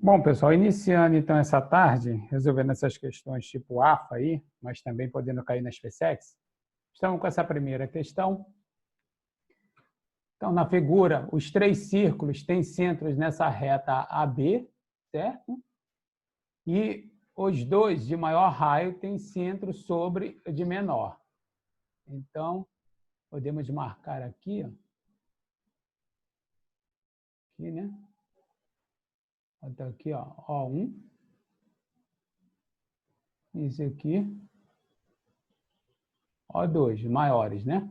Bom, pessoal, iniciando então essa tarde, resolvendo essas questões tipo AFA aí, mas também podendo cair nas PSECs, estamos com essa primeira questão. Então, na figura, os três círculos têm centros nessa reta AB, certo? E os dois de maior raio têm centro sobre o de menor. Então, podemos marcar aqui, ó. Aqui, né? Até aqui, ó, O1. Isso aqui, O2, maiores, né?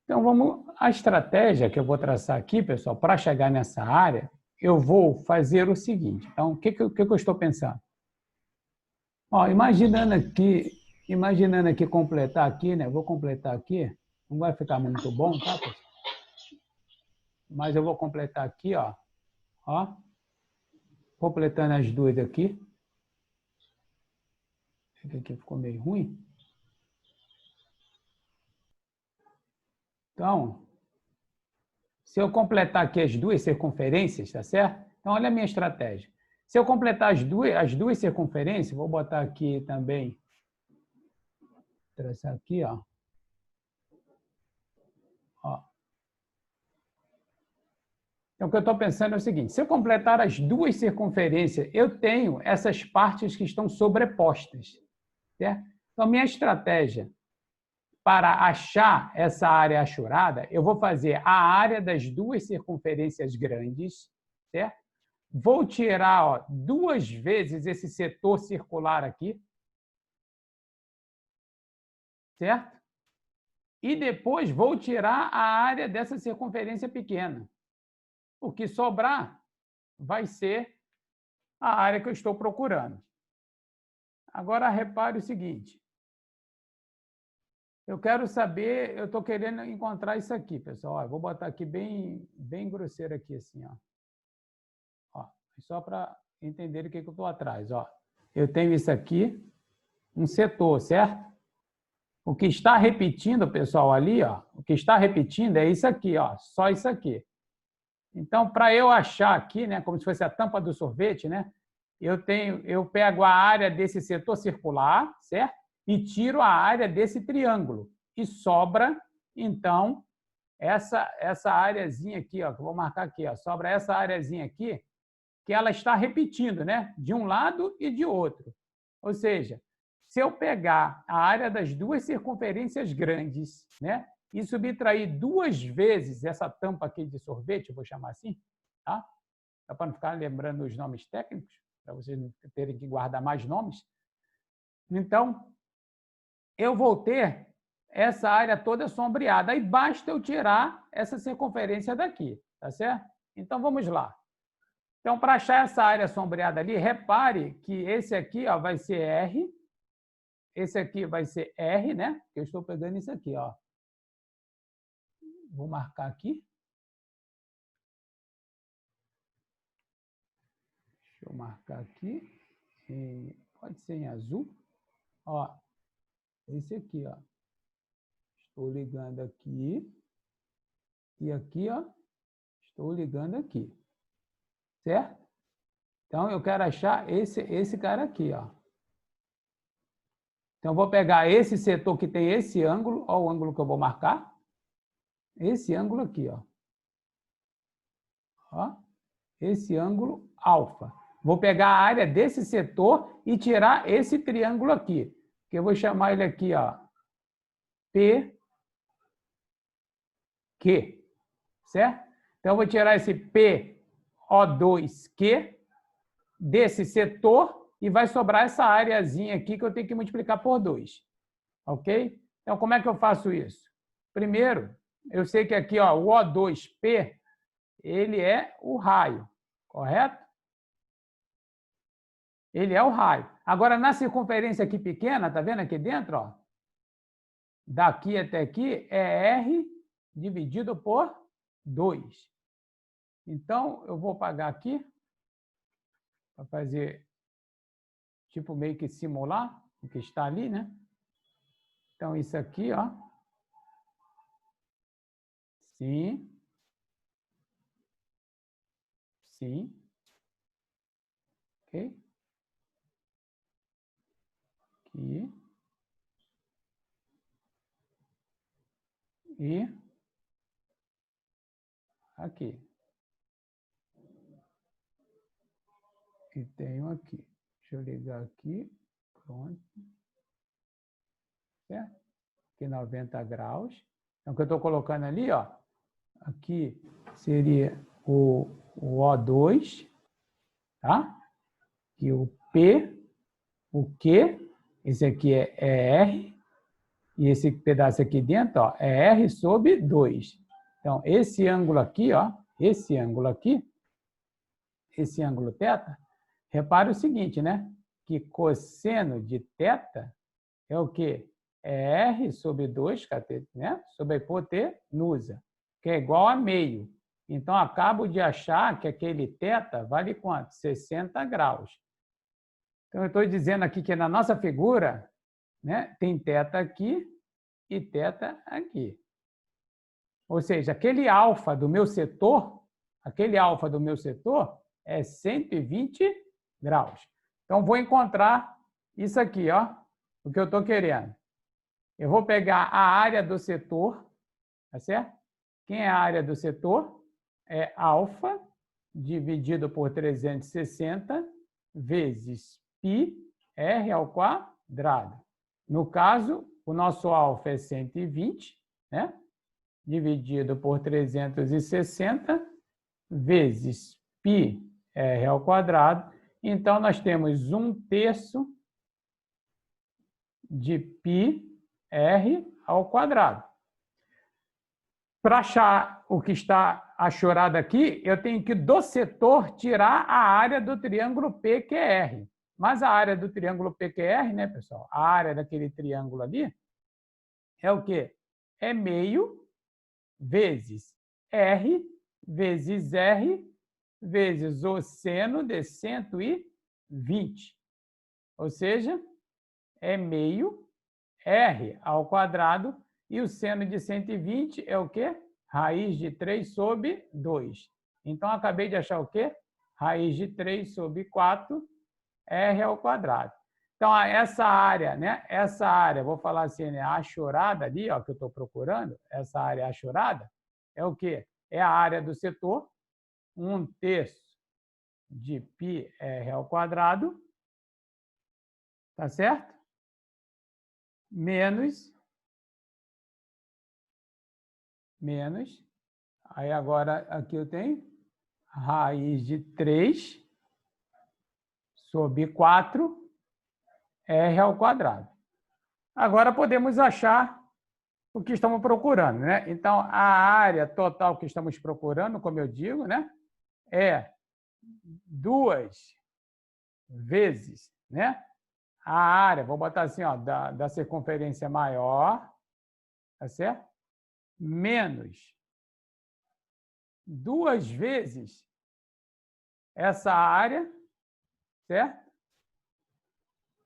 Então, a estratégia que eu vou traçar aqui, pessoal, para chegar nessa área, eu vou fazer o seguinte. Então, o que eu estou pensando? Ó, imaginando aqui completar aqui, né? Vou completar aqui, não vai ficar muito bom, tá, pessoal? Mas eu vou completar aqui, ó. Ó, completando as duas aqui. Esse aqui ficou meio ruim. Então, se eu completar aqui as duas circunferências, tá certo? Então, olha a minha estratégia. Se eu completar as duas circunferências, vou botar aqui também, traçar aqui, ó. Ó. Então, o que eu estou pensando é o seguinte, se eu completar as duas circunferências, eu tenho essas partes que estão sobrepostas, certo? Então, minha estratégia para achar essa área achurada, eu vou fazer a área das duas circunferências grandes, certo? Vou tirar, ó, duas vezes esse setor circular aqui, certo? E depois vou tirar a área dessa circunferência pequena. O que sobrar vai ser a área que eu estou procurando. Agora, repare o seguinte. Eu quero saber, eu estou querendo encontrar isso aqui, pessoal. Ó, eu vou botar aqui bem grosseiro aqui, assim, ó. Ó, só para entender o que eu estou atrás. Ó. Eu tenho isso aqui, um setor, certo? O que está repetindo, pessoal, ali, ó, o que está repetindo é isso aqui, ó, só isso aqui. Então, para eu achar aqui, né, como se fosse a tampa do sorvete, né, eu pego a área desse setor circular, certo? E tiro a área desse triângulo. E sobra, então, essa areazinha aqui, ó, que eu vou marcar aqui, ó, sobra essa areazinha aqui, que ela está repetindo, né, de um lado e de outro. Ou seja, se eu pegar a área das duas circunferências grandes, né, e subtrair duas vezes essa tampa aqui de sorvete, eu vou chamar assim, tá? Só para não ficar lembrando os nomes técnicos, para vocês não terem que guardar mais nomes. Então, eu vou ter essa área toda sombreada. Aí basta eu tirar essa circunferência daqui, tá certo? Então, vamos lá. Então, para achar essa área sombreada ali, repare que esse aqui, ó, vai ser R, esse aqui vai ser R, né? Eu estou pegando isso aqui, ó. Vou marcar aqui. Deixa eu marcar aqui. Pode ser em azul. Ó, esse aqui, ó. Estou ligando aqui. E aqui, ó, estou ligando aqui. Certo? Então, eu quero achar esse cara aqui, ó. Então, eu vou pegar esse setor que tem esse ângulo, ó, o ângulo que eu vou marcar. Esse ângulo aqui, ó. Ó, esse ângulo alfa. Vou pegar a área desse setor e tirar esse triângulo aqui, que eu vou chamar ele aqui, ó, PQ, certo? Então, eu vou tirar esse PO2Q desse setor e vai sobrar essa areazinha aqui que eu tenho que multiplicar por 2. Ok? Então, como é que eu faço isso? Primeiro, eu sei que aqui, ó, o O2P, ele é o raio, correto? Ele é o raio. Agora, na circunferência aqui pequena, tá vendo aqui dentro? Ó, daqui até aqui é R dividido por 2. Então, eu vou pagar aqui, para fazer, tipo, meio que simular o que está ali, né? Então, isso aqui, ó. Sim. Sim. Ok? Aqui. E aqui. E tenho aqui. Deixa eu ligar aqui. Pronto. Certo? Aqui 90 graus. Então, o que eu estou colocando ali, ó, aqui seria o O2, tá? Aqui o P, o Q, esse aqui é R, e esse pedaço aqui dentro, ó, é R sobre 2. Então, esse ângulo aqui, ó, esse ângulo aqui, esse ângulo θ, repare o seguinte, né? Que cosseno de θ é o quê? É R sobre 2, né? Sobre a hipotenusa, que é igual a meio. Então, acabo de achar que aquele θ vale quanto? 60 graus. Então, eu estou dizendo aqui que na nossa figura, né, tem θ aqui e θ aqui. Ou seja, aquele alfa do meu setor é 120 graus. Então, vou encontrar isso aqui, ó, o que eu estou querendo. Eu vou pegar a área do setor, tá certo? Quem é a área do setor? É alfa dividido por 360 vezes π r ao quadrado. No caso, o nosso alfa é 120, né? Dividido por 360 vezes π r ao quadrado. Então, nós temos 1/3 de π r ao quadrado. Para achar o que está achorado aqui, eu tenho que do setor tirar a área do triângulo PQR. Mas a área do triângulo PQR, né, pessoal? A área daquele triângulo ali é o quê? É meio vezes R vezes R vezes o seno de 120. Ou seja, é meio R ao quadrado. E o seno de 120 é o quê? Raiz de 3 sobre 2. Então, acabei de achar o quê? Raiz de 3 sobre 4, R ao quadrado. Então, essa área, né? Essa área, vou falar assim, né? A achorada ali, ó, que eu estou procurando, essa área achorada, é o quê? É a área do setor, 1/3 de π r ao quadrado, tá certo? Menos, aí agora aqui eu tenho raiz de 3 sobre 4 r ao quadrado. Agora podemos achar o que estamos procurando, né? Então, a área total que estamos procurando, como eu digo, né, é 2 vezes, né, a área, vou botar assim, ó, da circunferência maior, tá certo? Menos 2 vezes essa área, certo?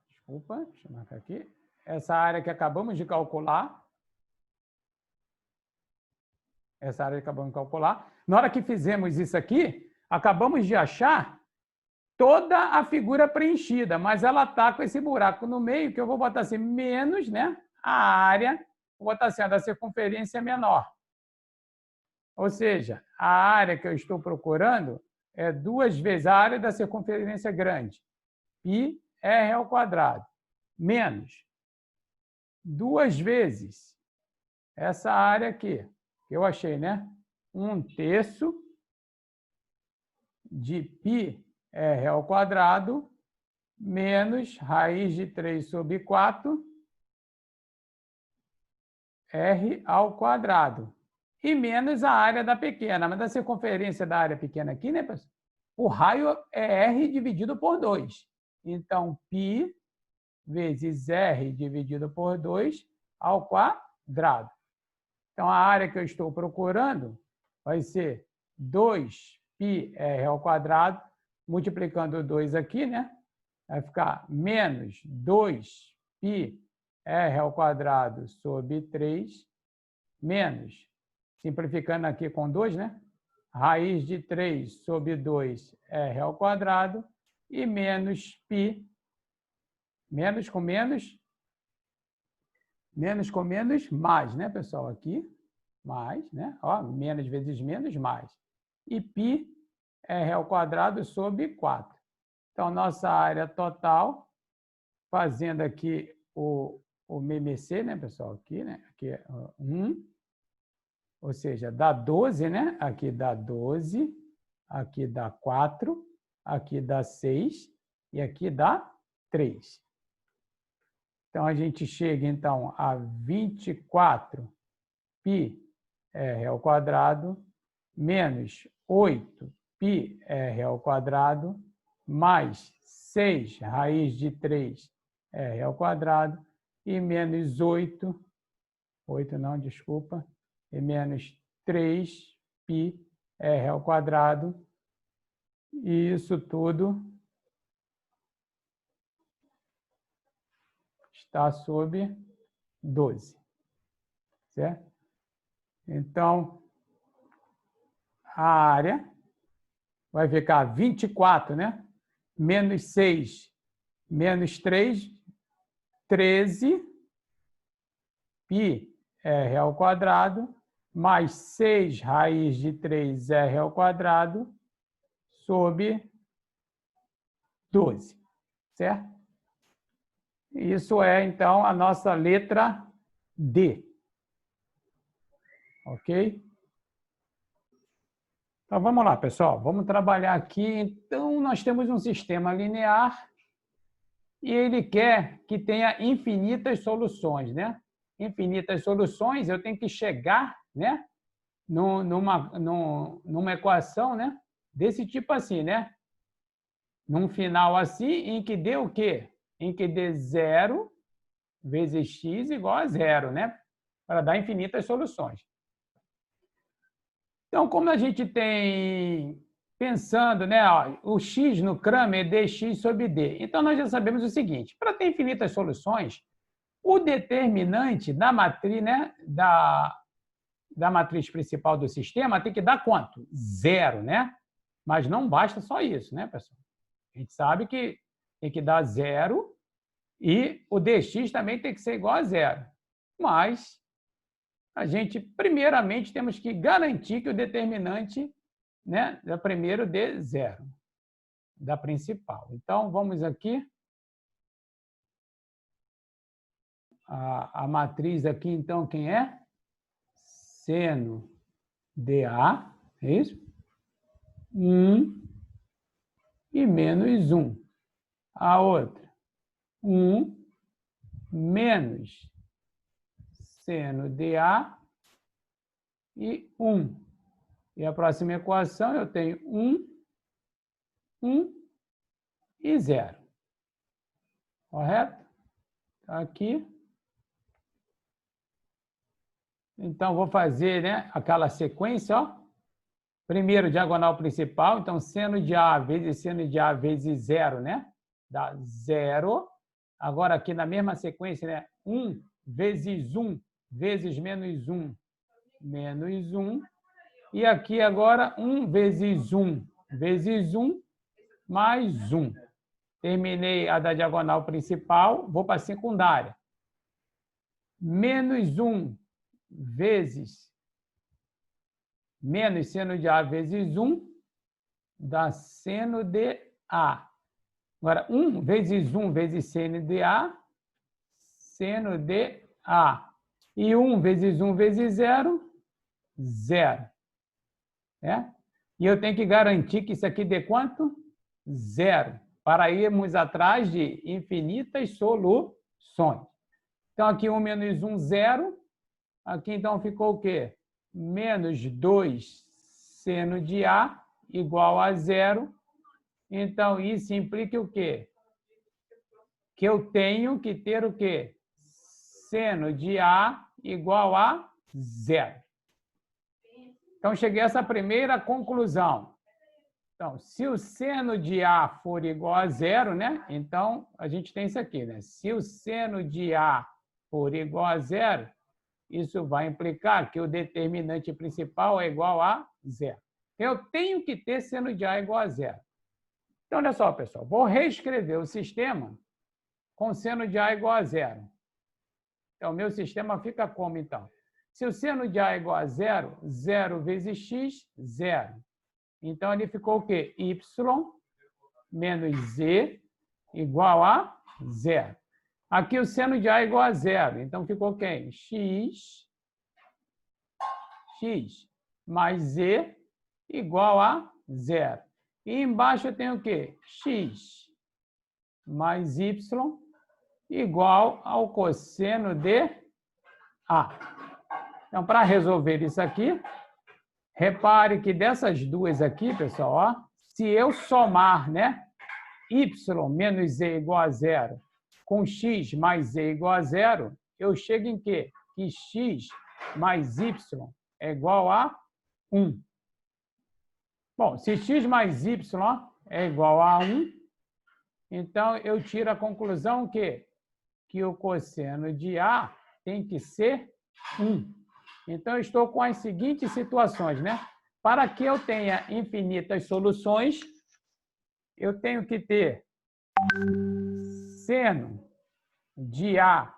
Desculpa, deixa eu marcar aqui. Essa área que acabamos de calcular. Essa área que acabamos de calcular. Na hora que fizemos isso aqui, acabamos de achar toda a figura preenchida, mas ela está com esse buraco no meio, que eu vou botar assim, menos, né, a área, vou botar assim, a da circunferência menor. Ou seja, a área que eu estou procurando é 2 vezes a área da circunferência grande, π r ao quadrado, menos 2 vezes essa área aqui, que eu achei, né? 1/3 de π r ao quadrado menos raiz de 3 sobre 4 r ao quadrado. E menos a área da pequena. Mas a circunferência da área pequena aqui, né, pessoal? O raio é r dividido por 2. Então, π vezes r dividido por 2 ao quadrado. Então, a área que eu estou procurando vai ser 2πr ao quadrado, multiplicando 2 aqui, né? Vai ficar menos 2πr ao quadrado sobre 3, menos, simplificando aqui com 2, né? Raiz de 3 sobre 2 r ao quadrado, e menos π, menos com menos, mais, né, pessoal? Aqui, mais, né? Ó, menos vezes menos, mais. E π é r ao quadrado sobre 4. Então, nossa área total, fazendo aqui o MMC, né, pessoal? Aqui, né? Aqui é 1, ou seja, dá 12, né? Aqui dá 12, aqui dá 4, aqui dá 6 e aqui dá 3. Então, a gente chega, então, a 24 π r ao quadrado menos 8 π r ao quadrado mais 6 raiz de 3 r ao quadrado e menos 8 não, desculpa, e menos 3 π r ao quadrado. E isso tudo está sobre 12, certo? Então, a área vai ficar 24, né? Menos 6, menos 3, 13 π r ao quadrado, mais 6 raiz de 3r ao quadrado, sobre 12, certo? Isso é, então, a nossa letra D. Ok? Então, vamos lá, pessoal. Vamos trabalhar aqui. Então, nós temos um sistema linear e ele quer que tenha infinitas soluções, né? Infinitas soluções, eu tenho que chegar, né, numa equação, né, desse tipo assim, né? Num final assim, em que dê o quê? Em que dê 0 vezes x igual a 0, né? Para dar infinitas soluções. Então, como a gente tem, pensando, né, ó, o x no Kramer é dx sobre d. Então, nós já sabemos o seguinte, para ter infinitas soluções, o determinante da matriz, né, da matriz principal do sistema tem que dar quanto? 0, né? Mas não basta só isso, né, pessoal? A gente sabe que tem que dar 0 e o dx também tem que ser igual a 0. Mas a gente, primeiramente, temos que garantir que o determinante, né, da primeiro dê 0, da principal. Então, vamos aqui. A matriz aqui, então, quem é? Seno dA, é isso? 1 e menos 1. A outra, 1 menos seno dA e 1. E a próxima equação eu tenho 1, 1 e 0. Correto? Tá aqui. Então, vou fazer, né, aquela sequência, ó. Primeiro, diagonal principal. Então, seno de A vezes seno de A vezes 0, né? Dá 0. Agora, aqui na mesma sequência, né? 1 vezes 1 vezes menos 1, menos 1. E aqui agora 1 vezes 1 vezes 1 mais 1. Terminei a da diagonal principal, vou para a secundária. Menos 1 vezes menos seno de A vezes 1 dá seno de A. Agora, 1 vezes 1 vezes seno de A, seno de A. E 1 vezes 1 vezes 0, 0. É? E eu tenho que garantir que isso aqui dê quanto? 0. Para irmos atrás de infinitas soluções. Então, aqui 1 menos 1, 0. Aqui, então, ficou o quê? Menos 2 seno de A igual a 0. Então, isso implica o quê? Que eu tenho que ter o quê? Seno de A igual a 0. Então, cheguei a essa primeira conclusão. Então, se o seno de A for igual a 0, né? Então, a gente tem isso aqui, né? Se o seno de A for igual a 0, isso vai implicar que o determinante principal é igual a 0. Eu tenho que ter seno de A igual a 0. Então, olha só, pessoal. Vou reescrever o sistema com seno de A igual a zero. Então, o meu sistema fica como, então? Se o seno de A é igual a zero, 0 vezes x, 0. Então, ele ficou o quê? Y menos z igual a zero. Aqui o seno de A é igual a zero. Então, ficou quem? X mais z igual a zero. E embaixo eu tenho o quê? X mais y igual ao cosseno de A. Então, para resolver isso aqui, repare que dessas duas aqui, pessoal, ó, se eu somar, né, y menos z igual a zero com x mais z igual a zero, eu chego em quê? Que x mais y é igual a 1. Bom, se x mais y é igual a 1, então eu tiro a conclusão que o cosseno de A tem que ser 1. Então, eu estou com as seguintes situações, né? Para que eu tenha infinitas soluções, eu tenho que ter seno de A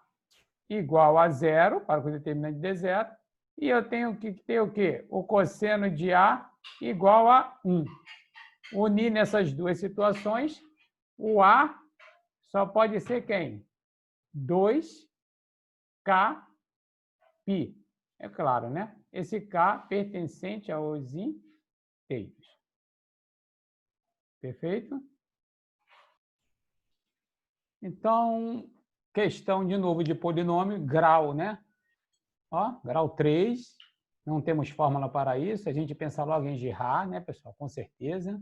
igual a zero, para o determinante de zero, e eu tenho que ter o quê? O cosseno de A igual a 1. Unir nessas duas situações, o A só pode ser quem? 2K π. É claro, né? Esse K pertencente aos inteiros. Perfeito? Então, questão de novo de polinômio, grau, né? Ó, grau 3. Não temos fórmula para isso. A gente pensa logo em Girard, né, pessoal? Com certeza.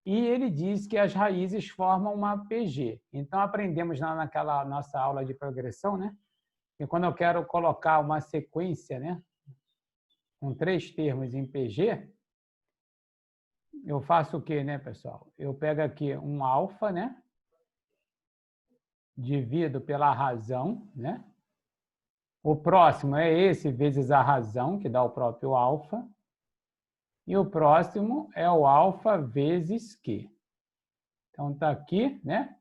E ele diz que as raízes formam uma PG. Então, aprendemos naquela nossa aula de progressão, né? E quando eu quero colocar uma sequência, né, com 3 termos em PG, eu faço o quê, né, pessoal? Eu pego aqui um alfa, né? Divido pela razão, né? O próximo é esse vezes a razão, que dá o próprio alfa. E o próximo é o alfa vezes Q. Então, está aqui, né?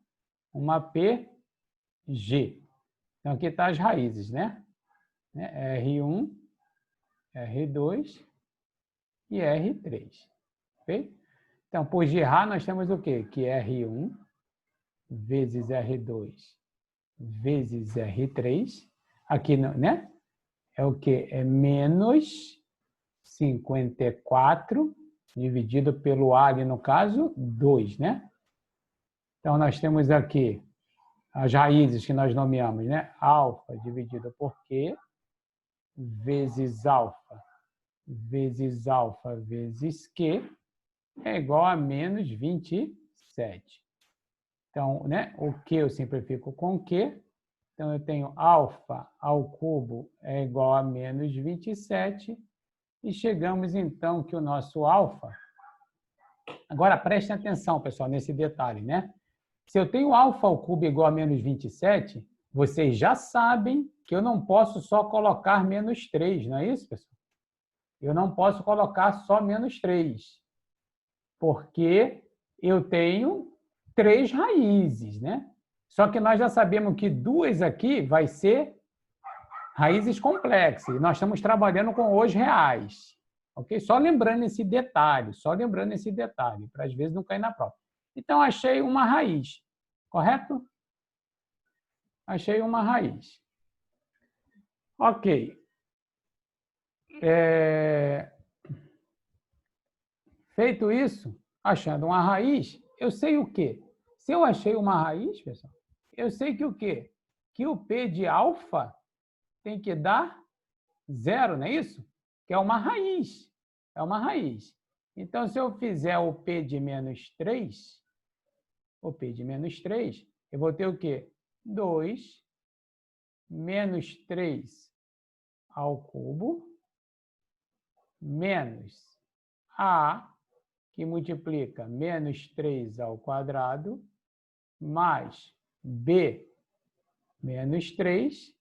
Uma PG. Então, aqui estão as raízes, né? R1, R2 e R3. Ok? Então, por Girard, nós temos o quê? Que R1 vezes R2 vezes R3. Aqui, né? É o quê? É menos 54 dividido pelo A, ali no caso, 2, né? Então, nós temos aqui as raízes que nós nomeamos, né? Alfa dividido por Q vezes alfa vezes Q é igual a menos 27. Então, né? O Q eu simplifico com Q. Então, eu tenho alfa ao cubo é igual a menos 27. E chegamos, então, que o nosso alfa... Agora, prestem atenção, pessoal, nesse detalhe, né? Se eu tenho alfa ao cubo igual a menos 27, vocês já sabem que eu não posso só colocar menos 3, não é isso, pessoal? Eu não posso colocar só menos 3, porque eu tenho 3 raízes, né? Só que nós já sabemos que 2 aqui vai ser raízes complexas. Nós estamos trabalhando com os reais. Ok? Só lembrando esse detalhe, para às vezes não cair na prova. Então, achei uma raiz. Correto? Achei uma raiz. Ok. Feito isso, achando uma raiz, eu sei o quê? Se eu achei uma raiz, pessoal, eu sei que o quê? Que o P de alfa tem que dar 0, não é isso? Que é uma raiz. É uma raiz. Então, se eu fizer o P de menos 3, eu vou ter o quê? 2 menos 3 ao cubo menos A, que multiplica menos 3 ao quadrado, mais B menos 3,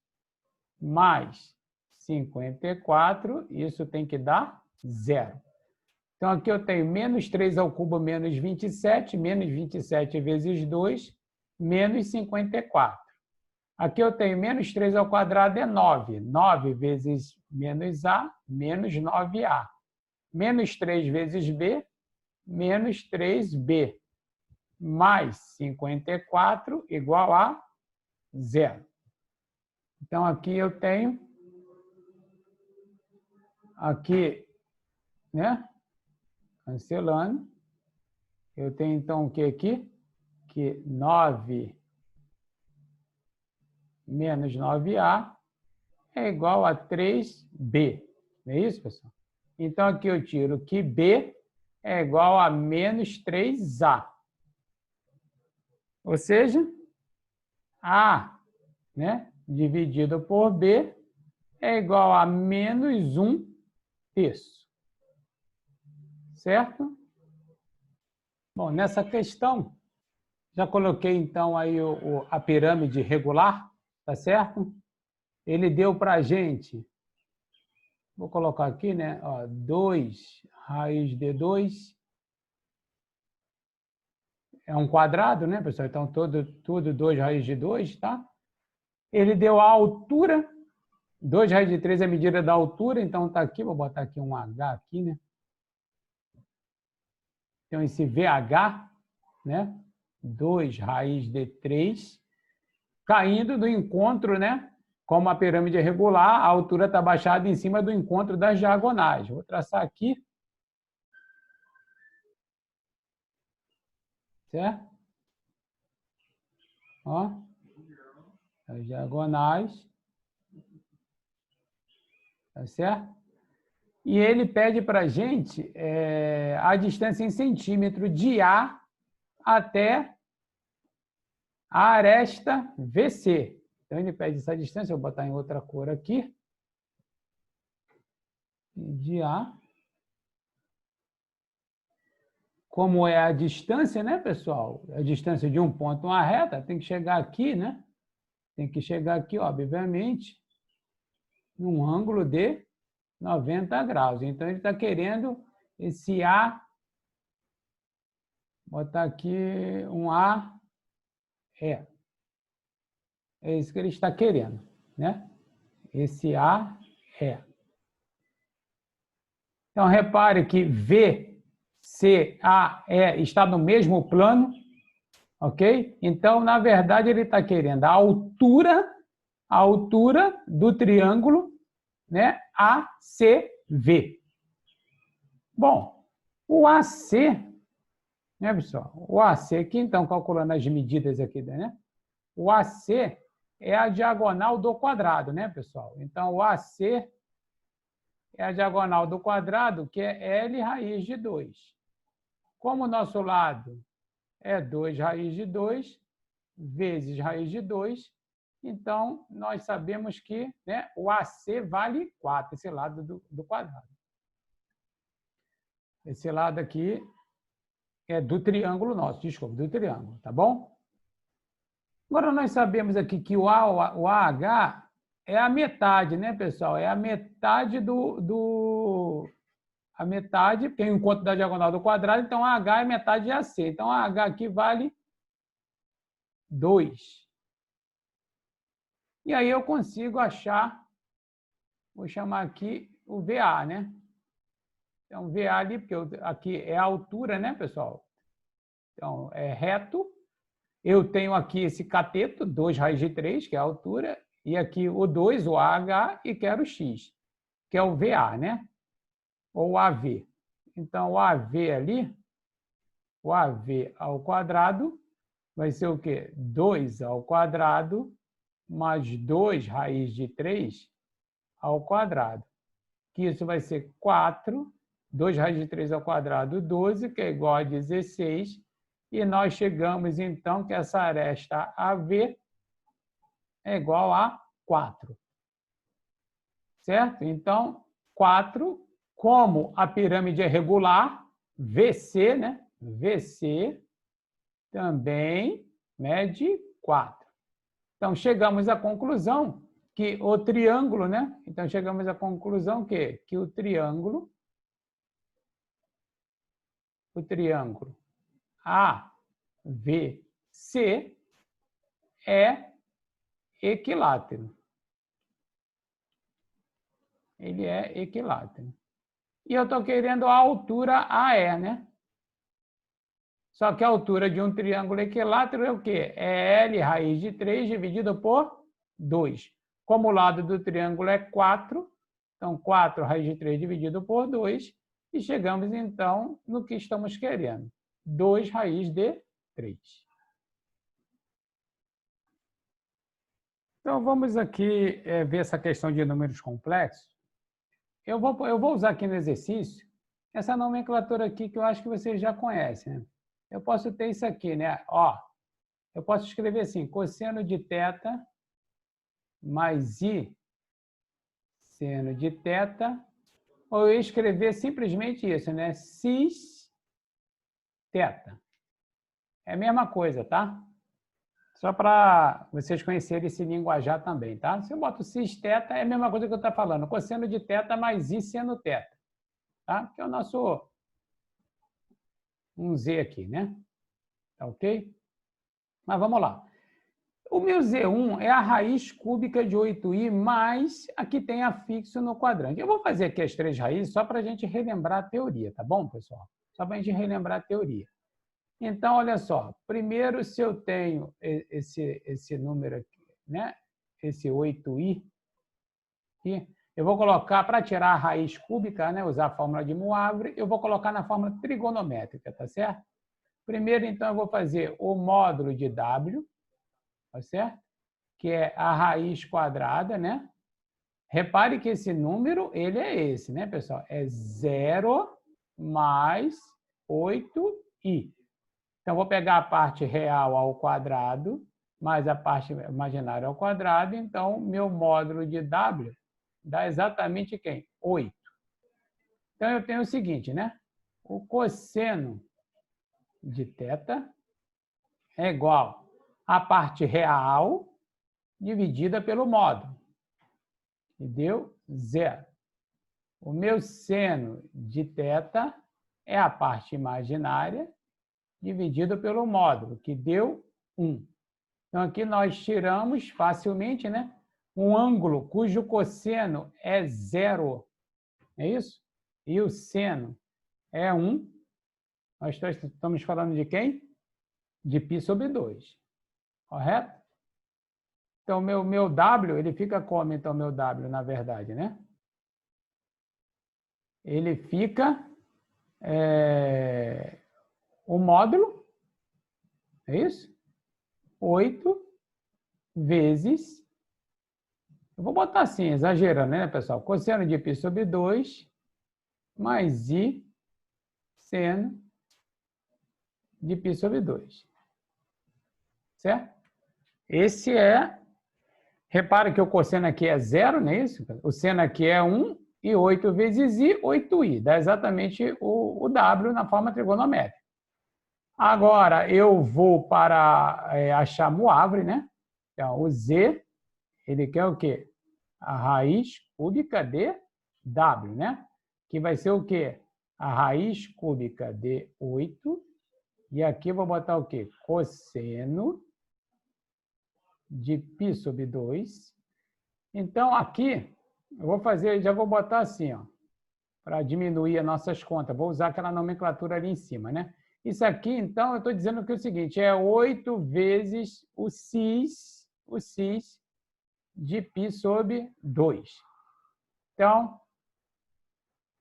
mais 54, isso tem que dar 0. Então, aqui eu tenho menos 3 ao cubo menos 27 vezes 2, menos 54. Aqui eu tenho menos 3 ao quadrado é 9. 9 vezes menos A, menos 9A. Menos 3 vezes B, menos 3B. Mais 54 igual a 0. Então, aqui eu tenho, aqui, né? Cancelando. Eu tenho, então, o que aqui? Que 9 menos 9A é igual a 3B. Não é isso, pessoal? Então, aqui eu tiro que B é igual a menos 3A. Ou seja, A, né, dividido por B é igual a menos 1/3. Certo? Bom, nessa questão, já coloquei, então, aí a pirâmide regular, tá certo? Ele deu para a gente, vou colocar aqui, né? Ó, 2 raiz de 2 é um quadrado, né, pessoal? Então, tudo 2 raiz de 2, tá? Ele deu a altura, 2 raiz de 3 é a medida da altura, então tá aqui, vou botar aqui um H aqui, né? Então, esse VH, né? 2 raiz de 3, caindo do encontro, né? Como a pirâmide é regular, a altura está baixada em cima do encontro das diagonais. Vou traçar aqui. Certo? Ó, as diagonais. Tá certo? E ele pede para a gente a distância em centímetro de A até a aresta VC. Então, ele pede essa distância, eu vou botar em outra cor aqui. De A. Como é a distância, né, pessoal? A distância de um ponto a uma reta, tem que chegar aqui, né? Tem que chegar aqui, obviamente, num ângulo de 90 graus. Então, ele está querendo esse A, botar aqui um A, é isso que ele está querendo, né? Esse A é. Então, repare que VCAE está no mesmo plano, ok? Então, na verdade, ele está querendo a altura do triângulo, né? ACV. Bom, o AC, né, pessoal? O AC aqui, então, calculando as medidas aqui, né? O AC é a diagonal do quadrado, né, pessoal? Então, o AC é a diagonal do quadrado, que é L raiz de 2. Como o nosso lado é 2 raiz de 2 vezes raiz de 2, então, nós sabemos que, né, o AC vale 4, esse lado do quadrado. Esse lado aqui é do triângulo nosso, desculpa, do triângulo, tá bom? Agora, nós sabemos aqui que o AH é a metade, né, pessoal? É a metade a metade, porque é o encontro da diagonal do quadrado, então AH é metade de AC. Então, AH aqui vale 2. E aí eu consigo achar, vou chamar aqui o VA, né? Então, VA ali, porque aqui é a altura, né, pessoal? Então, é reto. Eu tenho aqui esse cateto, 2 raiz de 3, que é a altura, e aqui o 2, o AH, e quero o X, que é o VA, né? Ou AV. Então, o AV ali, o AV ao quadrado, vai ser o quê? 2 ao quadrado mais 2 raiz de 3 ao quadrado. Que isso vai ser 4, 2 raiz de 3 ao quadrado, 12, que é igual a 16. E nós chegamos, então, que essa aresta AV é igual a 4. Certo? Então, 4, como a pirâmide é regular, VC, né? VC também mede 4. Então, chegamos à conclusão que o triângulo, né? Então, chegamos à conclusão que o triângulo o triângulo AVC é equilátero. Ele é equilátero. E eu estou querendo a altura AE, né? Só que a altura de um triângulo equilátero é o quê? É L raiz de 3 dividido por 2. Como o lado do triângulo é 4, então 4 raiz de 3 dividido por 2, e chegamos, então, no que estamos querendo. 2 raiz de 3. Então, vamos aqui ver essa questão de números complexos. Eu vou usar aqui no exercício essa nomenclatura aqui que eu acho que vocês já conhecem, né? Eu posso ter isso aqui, né? Ó, eu posso escrever assim, cosseno de θ mais I seno de θ, ou eu escrever simplesmente isso, né? Cis θ. É a mesma coisa, tá? Só para vocês conhecerem esse linguajar também, tá? Se eu boto cis θ, é a mesma coisa que eu estou falando. Cosseno de θ mais I seno θ. Tá? Que é o nosso um Z aqui, né? Tá ok? Mas vamos lá. O meu Z1 é a raiz cúbica de 8i mais a que tem afixo no quadrante. Eu vou fazer aqui as 3 raízes só para a gente relembrar a teoria, tá bom, pessoal? Só para a gente relembrar a teoria. Então, olha só. Primeiro, se eu tenho esse número aqui, né? Esse 8i, aqui, eu vou colocar, para tirar a raiz cúbica, né? Usar a fórmula de Moivre, eu vou colocar na fórmula trigonométrica, tá certo? Primeiro, então, eu vou fazer o módulo de W, tá certo? Que é a raiz quadrada, né? Repare que esse número, ele é esse, né, pessoal? É 0 mais 8i. Então, vou pegar a parte real ao quadrado, mais a parte imaginária ao quadrado. Então, meu módulo de W dá exatamente quem? 8. Então, eu tenho o seguinte, né? O cosseno de θ é igual à parte real dividida pelo módulo. E deu 0. O meu seno de θ é a parte imaginária dividido pelo módulo, que deu 1. Então, aqui nós tiramos facilmente, né? Um ângulo cujo cosseno é 0. É isso? E o seno é 1. Nós estamos falando de quem? De π sobre 2. Correto? Então, meu W, ele fica como, então, meu W, na verdade, né? Ele fica o módulo, é isso? 8 vezes, eu vou botar assim, exagerando, né, pessoal? Cosseno de π sobre 2 mais I seno de π sobre 2. Certo? Esse é... Repare que o cosseno aqui é 0, não é isso? O seno aqui é 1 e 8 vezes I, 8i. Dá exatamente o W na forma trigonométrica. Agora, eu vou para achar Moivre, né? Então, o Z, ele quer o quê? A raiz cúbica de W, né? Que vai ser o quê? A raiz cúbica de 8. E aqui eu vou botar o quê? Cosseno de π sobre 2. Então, aqui, eu vou fazer, já vou botar assim, ó, para diminuir as nossas contas. Vou usar aquela nomenclatura ali em cima, né? Isso aqui, então, eu estou dizendo que é o seguinte, é 8 vezes o cis de π sobre 2. Então,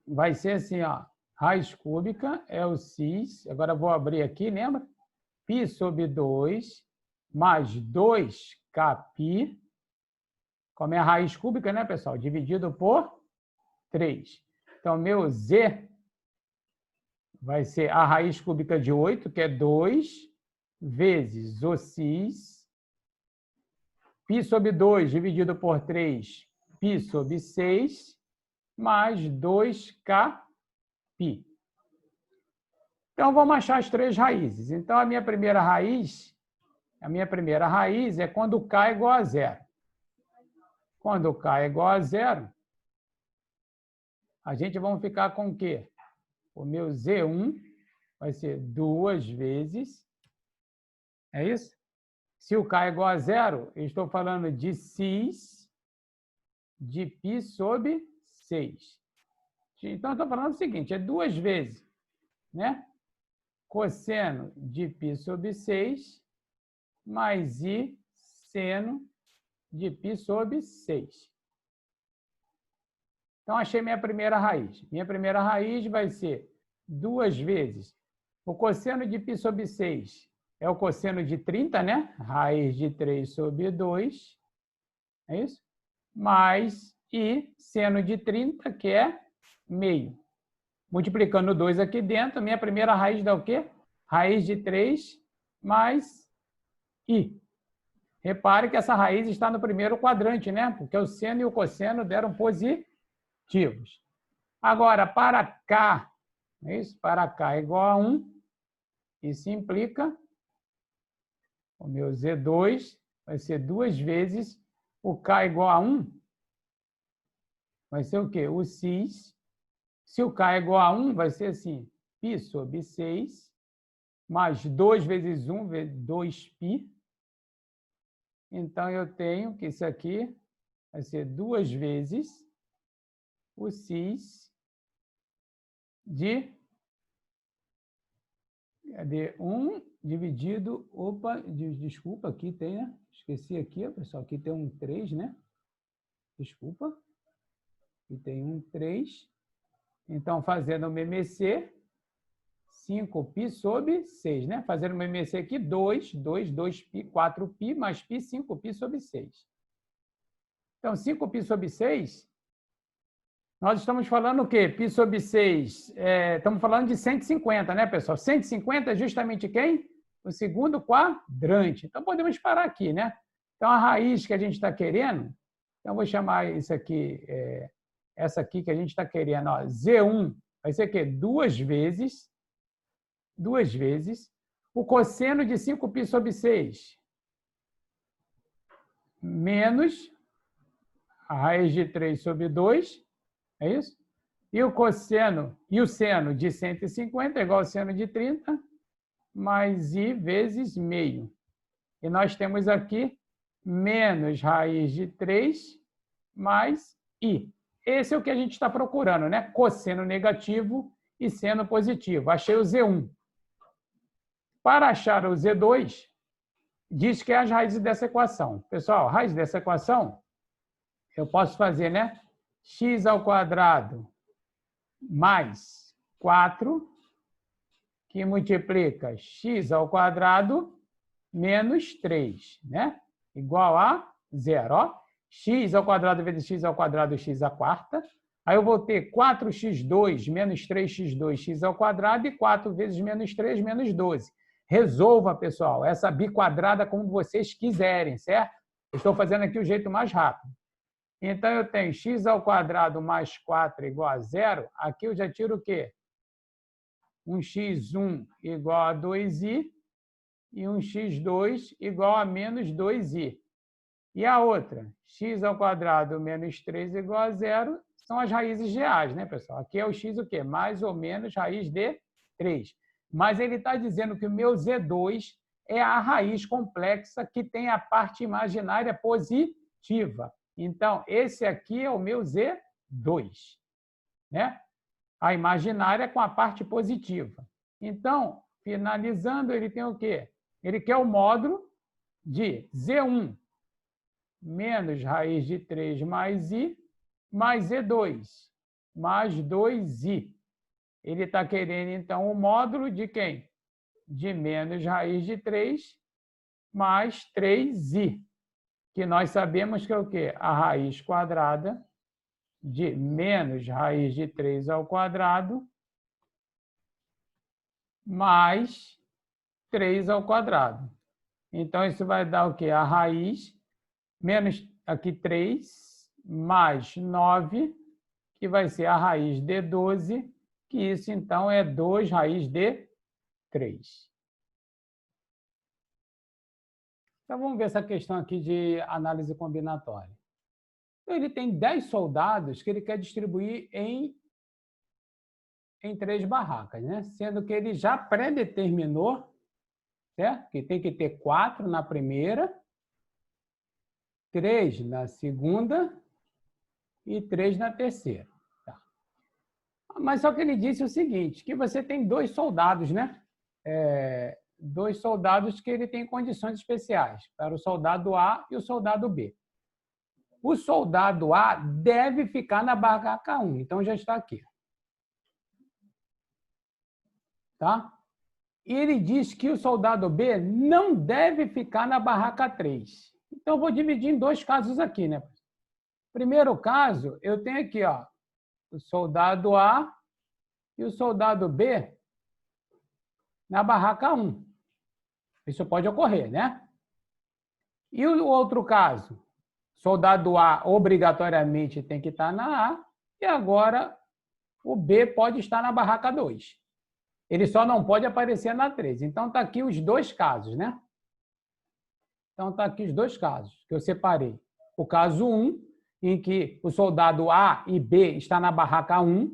vai ser assim, ó, raiz cúbica é o cis, agora eu vou abrir aqui, lembra? π sobre 2 mais 2kπ, como é a raiz cúbica, né, pessoal? Dividido por 3. Então, meu Z vai ser a raiz cúbica de 8, que é 2, vezes o cis, π sobre 2 dividido por 3, π sobre 6, mais 2kπ. Então, vamos achar as 3 raízes. Então, a minha primeira raiz é quando k é igual a 0. Quando k é igual a 0, a gente vai ficar com o quê? O meu Z1 vai ser 2 vezes, é isso? Se o K é igual a zero, eu estou falando de x de π sobre 6. Então, eu estou falando o seguinte, é 2 vezes, né? Cosseno de π sobre 6 mais i seno de π sobre 6. Então, achei minha primeira raiz. Minha primeira raiz vai ser 2 vezes o cosseno de π sobre 6 é o cosseno de 30, né? Raiz de 3 sobre 2, é isso? Mais i seno de 30, que é meio. Multiplicando 2 aqui dentro, minha primeira raiz dá o quê? Raiz de 3 mais i. Repare que essa raiz está no primeiro quadrante, né? Porque o seno e o cosseno deram positivos. Agora, para K, é isso? Para K é igual a 1, isso implica o meu Z2 vai ser 2 vezes o K igual a 1, vai ser o quê? O x. Se o K é igual a 1, vai ser assim, π sobre 6, mais 2 vezes 1, vezes 2π. Então, eu tenho que isso aqui vai ser 2 vezes o x de 1 dividido... Opa, desculpa, aqui tem, né? Esqueci aqui, pessoal, aqui tem um 3, né? Desculpa. Aqui tem um 3. Então, fazendo o MMC, 5π sobre 6, né? Fazendo o MMC aqui, 2π, 4π, mais π, 5π sobre 6. Então, 5π sobre 6, nós estamos falando o quê? π sobre 6, estamos falando de 150, né, pessoal? 150 é justamente quem? O segundo quadrante. Então, podemos parar aqui, né? Então, a raiz que a gente está querendo, então, eu vou chamar isso aqui, essa aqui que a gente está querendo, ó, Z1, vai ser o quê? 2 vezes o cosseno de 5π sobre 6 menos a raiz de 3 sobre 2, é isso? E o cosseno e o seno de 150 é igual ao seno de 30, mais i vezes meio. E nós temos aqui menos raiz de 3 mais i. Esse é o que a gente está procurando, né? Cosseno negativo e seno positivo. Achei o Z1. Para achar o Z2, diz que é as raízes dessa equação. Pessoal, raiz dessa equação, eu posso fazer, né? X ao quadrado mais 4, que multiplica x ao quadrado menos 3, né? Igual a zero. Ó. X ao quadrado vezes x ao quadrado, x à quarta. Aí eu vou ter 4x2 menos 3x2, x ao quadrado, e 4 vezes menos 3, menos 12. Resolva, pessoal, essa biquadrada como vocês quiserem, certo? Eu estou fazendo aqui o jeito mais rápido. Então, eu tenho x ao quadrado mais 4 igual a zero. Aqui eu já tiro o quê? Um x1 igual a 2i e um x2 igual a menos 2i. E a outra, x ao quadrado menos 3 igual a zero, são as raízes reais, né, pessoal? Aqui é o x o quê? Mais ou menos raiz de 3. Mas ele está dizendo que o meu Z2 é a raiz complexa que tem a parte imaginária positiva. Então, esse aqui é o meu Z2, né? A imaginária com a parte positiva. Então, finalizando, ele tem o quê? Ele quer o módulo de Z1 menos raiz de 3 mais i, mais Z2, mais 2i. Ele está querendo, então, o módulo de quem? De menos raiz de 3 mais 3i, que nós sabemos que é o quê? A raiz quadrada de menos raiz de 3 ao quadrado mais 3 ao quadrado. Então, isso vai dar o quê? A raiz menos aqui 3 mais 9, que vai ser a raiz de 12, que isso, então, é 2 raiz de 3. Então, vamos ver essa questão aqui de análise combinatória. Então, ele tem 10 soldados que ele quer distribuir em em 3 barracas, né? Sendo que ele já pré-determinou, certo? Que tem que ter 4 na primeira, 3 na segunda e 3 na terceira. Tá. Mas só que ele disse o seguinte, que você tem 2 soldados, né? 2 soldados que ele tem condições especiais, para o soldado A e o soldado B. O soldado A deve ficar na barraca 1, então já está aqui. Tá? E ele diz que o soldado B não deve ficar na barraca 3. Então, eu vou dividir em 2 casos aqui, né? Primeiro caso, eu tenho aqui, ó, o soldado A e o soldado B na barraca 1. Isso pode ocorrer, né? E o outro caso, soldado A obrigatoriamente tem que estar na A e agora o B pode estar na barraca 2. Ele só não pode aparecer na 3. Então, está aqui os 2 casos, né? Então, está aqui os 2 casos que eu separei. O caso 1, em que o soldado A e B está na barraca 1,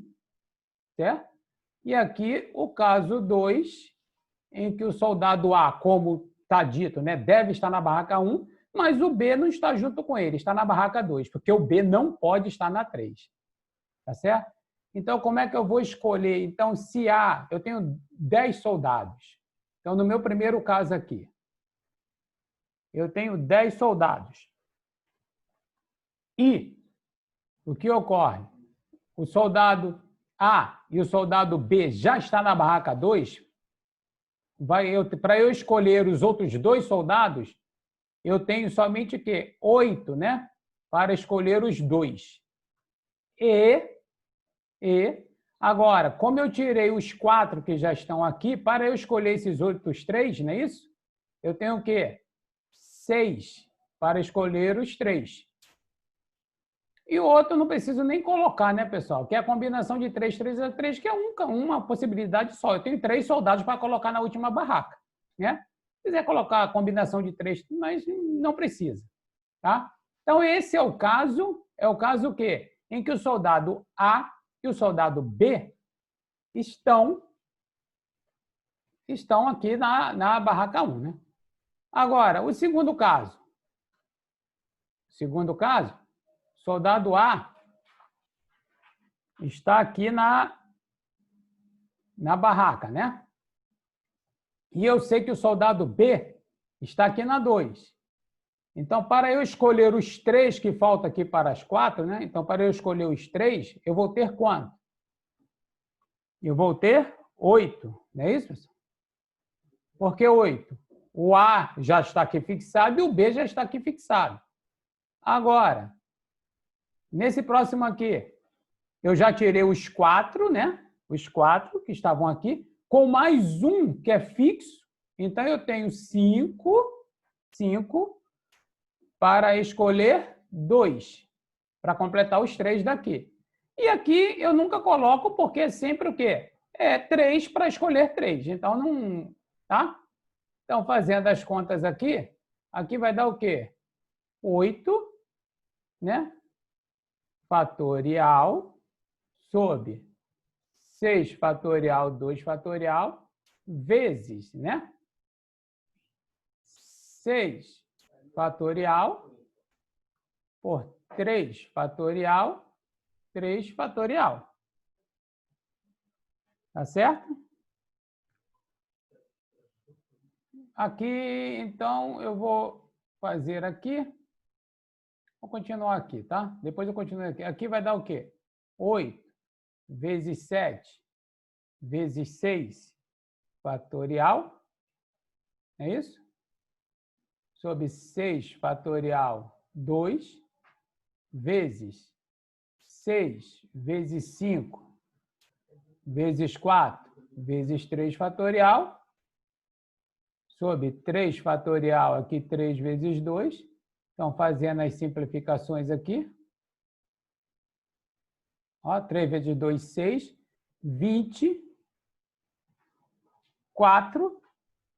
certo? E aqui o caso 2, em que o soldado A, como está dito, né, deve estar na barraca 1, mas o B não está junto com ele, está na barraca 2, porque o B não pode estar na 3. Tá certo? Então, como é que eu vou escolher? Então, se A, eu tenho 10 soldados. Então, no meu primeiro caso aqui, eu tenho 10 soldados. E o que ocorre? O soldado A e o soldado B já está na barraca 2. Para eu escolher os outros 2 soldados, eu tenho somente o quê? 8, né? Para escolher os 2. E agora, como eu tirei os 4 que já estão aqui, para eu escolher esses outros 3, não é isso? Eu tenho o quê? 6 para escolher os 3. E o outro eu não preciso nem colocar, né, pessoal? Que é a combinação de 3, 3 a 3, que é uma possibilidade só. Eu tenho 3 soldados para colocar na última barraca, né? Se quiser colocar a combinação de 3, mas não precisa, tá? Então, esse é o caso o quê? Em que o soldado A e o soldado B estão aqui na barraca 1, né? Agora, o segundo caso. Soldado A está aqui na barraca, né? E eu sei que o soldado B está aqui na 2. Então, para eu escolher os 3 que faltam aqui para as 4, né? Então, para eu escolher os 3, eu vou ter quanto? Eu vou ter 8, não é isso, pessoal? Por que 8? O A já está aqui fixado e o B já está aqui fixado. Agora, nesse próximo aqui, eu já tirei os 4, né? Os 4 que estavam aqui, com mais um que é fixo. Então, eu tenho 5 para escolher 2, para completar os 3 daqui. E aqui eu nunca coloco, porque é sempre o quê? 3 para escolher 3. Então, não... Tá? Então, fazendo as contas aqui vai dar o quê? 8, né? Fatorial sobre 6 fatorial, 2 fatorial, vezes, né? 6 fatorial por 3 fatorial, 3 fatorial. Tá certo? Aqui, então, eu vou fazer aqui. Vou continuar aqui, tá? Depois eu continuo aqui. Aqui vai dar o quê? 8 vezes 7 vezes 6 fatorial. É isso? Sobre 6 fatorial 2 vezes 6 vezes 5 vezes 4 vezes 3 fatorial. Sobre 3 fatorial, aqui 3 vezes 2. Então, fazendo as simplificações aqui. Ó, 3 vezes 2, 6. 24.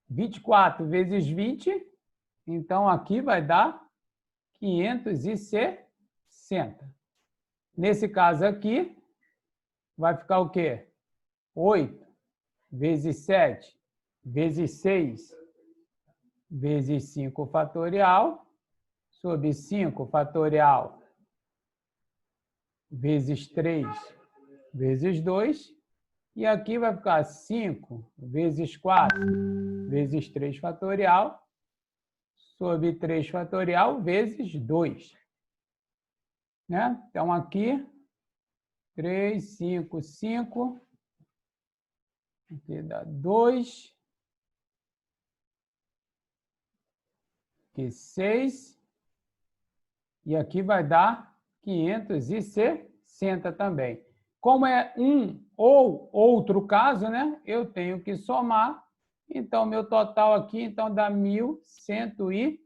24 vezes 20. Então, aqui vai dar 560. Nesse caso aqui, vai ficar o quê? 8 vezes 7 vezes 6 vezes 5 fatorial sobre 5 fatorial vezes 3 vezes 2. E aqui vai ficar 5 vezes 4 vezes 3 fatorial sobre 3 fatorial vezes 2. Né? Então, aqui, 3, 5, 5. Aqui dá 2. Aqui 6. E aqui vai dar 560 também. Como é um ou outro caso, né? Eu tenho que somar. Então, meu total aqui então dá 1.120.